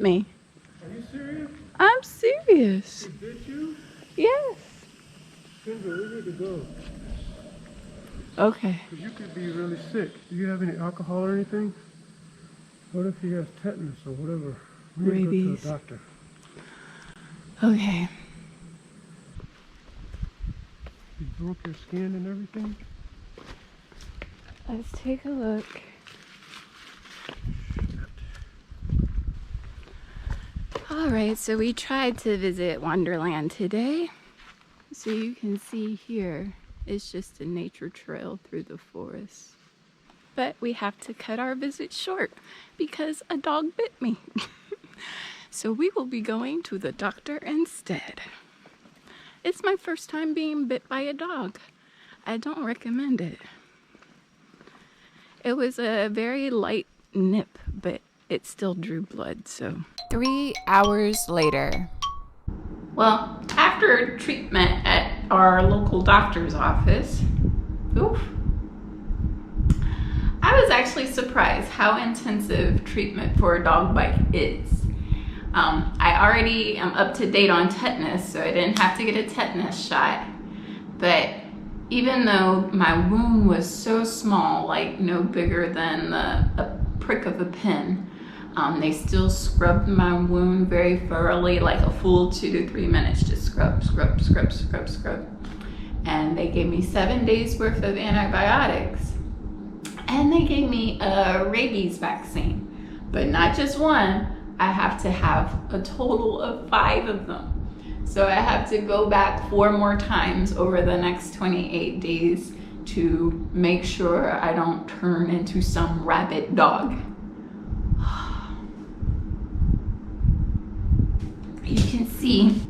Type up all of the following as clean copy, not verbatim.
me. Are you serious? I'm serious. He bit you? Yes. Kendra, we need to go. Okay. Because you could be really sick. Do you have any alcohol or anything? What if he has tetanus or whatever? We need to go Rabies. to a doctor. Okay. You broke your skin and everything? Let's take a look. All right, so we tried to visit Wonderland today. So you can see here, it's just a nature trail through the forest. But we have to cut our visit short because a dog bit me. So we will be going to the doctor instead. It's my first time being bit by a dog. I don't recommend it. It was a very light nip, but it still drew blood, so. 3 hours later. Well, after treatment at our local doctor's office, I was actually surprised how intensive treatment for a dog bite is. I already am up to date on tetanus, so I didn't have to get a tetanus shot. But even though my wound was so small, like no bigger than a prick of a pin, they still scrubbed my wound very thoroughly, like a full 2 to 3 minutes, just scrub. And they gave me 7 days worth of antibiotics. And they gave me a rabies vaccine, but not just one. I have to have a total of 5 of them. So I have to go back 4 more times over the next 28 days to make sure I don't turn into some rabid dog. You can see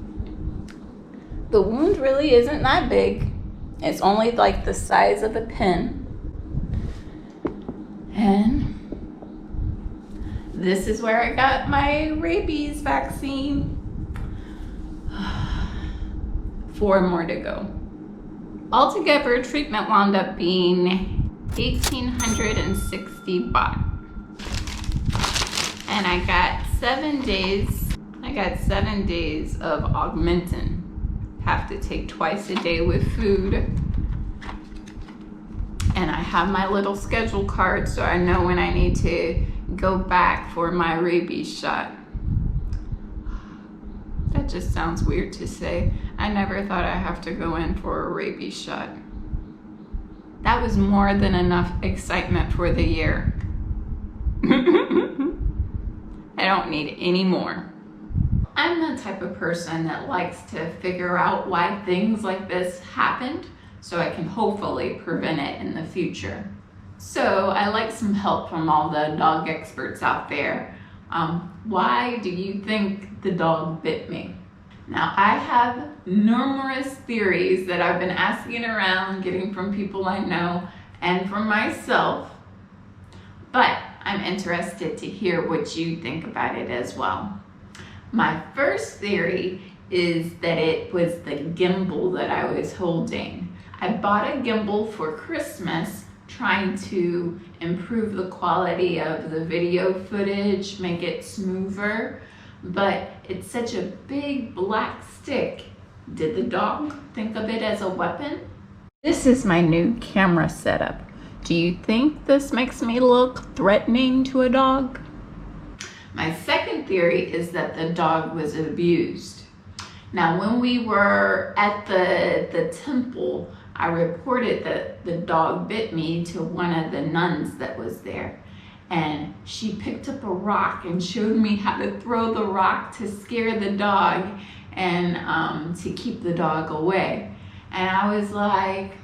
the wound really isn't that big. It's only like the size of a pin. And this is where I got my rabies vaccine. 4 more to go. Altogether, treatment wound up being 1,860 baht. And I got 7 days. I got 7 days of Augmentin. Have to take twice a day with food. And I have my little schedule card so I know when I need to go back for my rabies shot. That just sounds weird to say. I never thought I'd have to go in for a rabies shot. That was more than enough excitement for the year. I don't need any more. I'm the type of person that likes to figure out why things like this happened so I can hopefully prevent it in the future. So I like some help from all the dog experts out there. Why do you think the dog bit me? Now, I have numerous theories that I've been asking around, getting from people I know and from myself, but I'm interested to hear what you think about it as well. My first theory is that it was the gimbal that I was holding. I bought a gimbal for Christmas, trying to improve the quality of the video footage, make it smoother, but it's such a big black stick. Did the dog think of it as a weapon? This is my new camera setup. Do you think this makes me look threatening to a dog? My second theory is that the dog was abused. Now, when we were at the temple, I reported that the dog bit me to one of the nuns that was there. And she picked up a rock and showed me how to throw the rock to scare the dog and to keep the dog away. And I was like,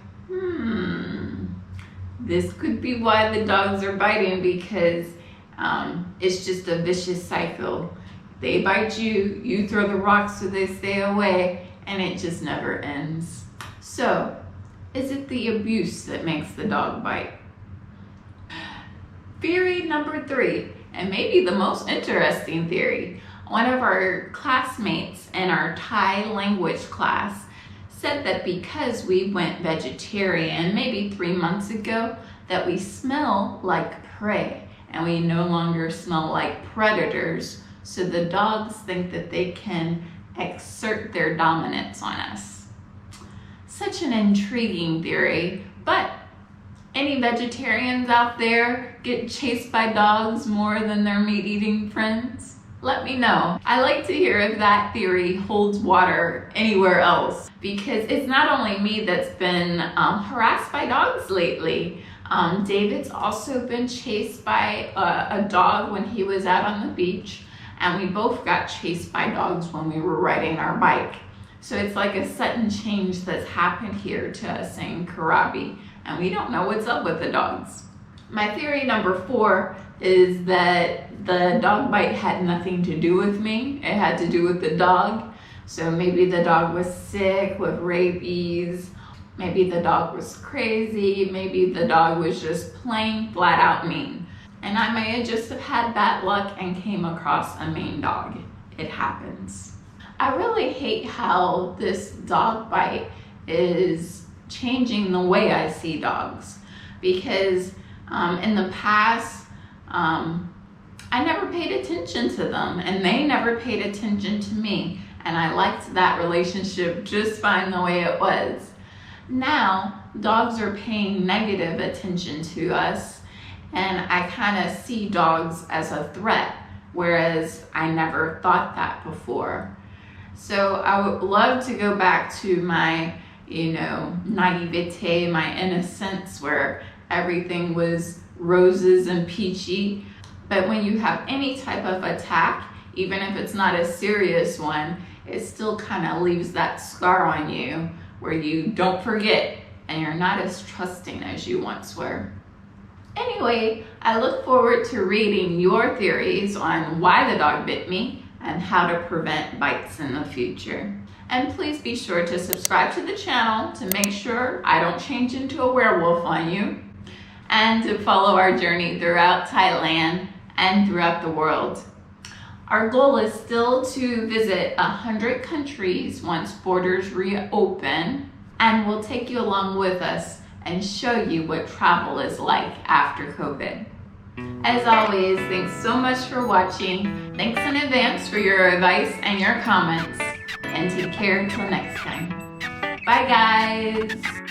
this could be why the dogs are biting, because it's just a vicious cycle. They bite you, you throw the rocks so they stay away, and it just never ends. So, is it the abuse that makes the dog bite? Theory number 3, and maybe the most interesting theory. One of our classmates in our Thai language class said that because we went vegetarian maybe 3 months ago, that we smell like prey and we no longer smell like predators. So the dogs think that they can exert their dominance on us. Such an intriguing theory, but any vegetarians out there get chased by dogs more than their meat-eating friends? Let me know. I like to hear if that theory holds water anywhere else, because it's not only me that's been harassed by dogs lately. David's also been chased by a dog when he was out on the beach, and we both got chased by dogs when we were riding our bike. So it's like a sudden change that's happened here to us in Krabi, and we don't know what's up with the dogs. My theory number 4 is that the dog bite had nothing to do with me. It had to do with the dog. So maybe the dog was sick with rabies. Maybe the dog was crazy. Maybe the dog was just plain flat out mean. And I may have just have had bad luck and came across a mean dog. It happens. I really hate how this dog bite is changing the way I see dogs, because in the past, I never paid attention to them and they never paid attention to me, and I liked that relationship just fine the way it was. Now, dogs are paying negative attention to us, and I kind of see dogs as a threat, whereas I never thought that before. So I would love to go back to my, naivete, my innocence, where everything was roses and peachy. But when you have any type of attack, even if it's not a serious one, it still kind of leaves that scar on you where you don't forget and you're not as trusting as you once were. Anyway, I look forward to reading your theories on why the dog bit me and how to prevent bites in the future. And please be sure to subscribe to the channel to make sure I don't change into a werewolf on you, and to follow our journey throughout Thailand and throughout the world. Our goal is still to visit 100 countries once borders reopen, and we'll take you along with us and show you what travel is like after COVID. As always, thanks so much for watching. Thanks in advance for your advice and your comments, and take care until next time. Bye guys!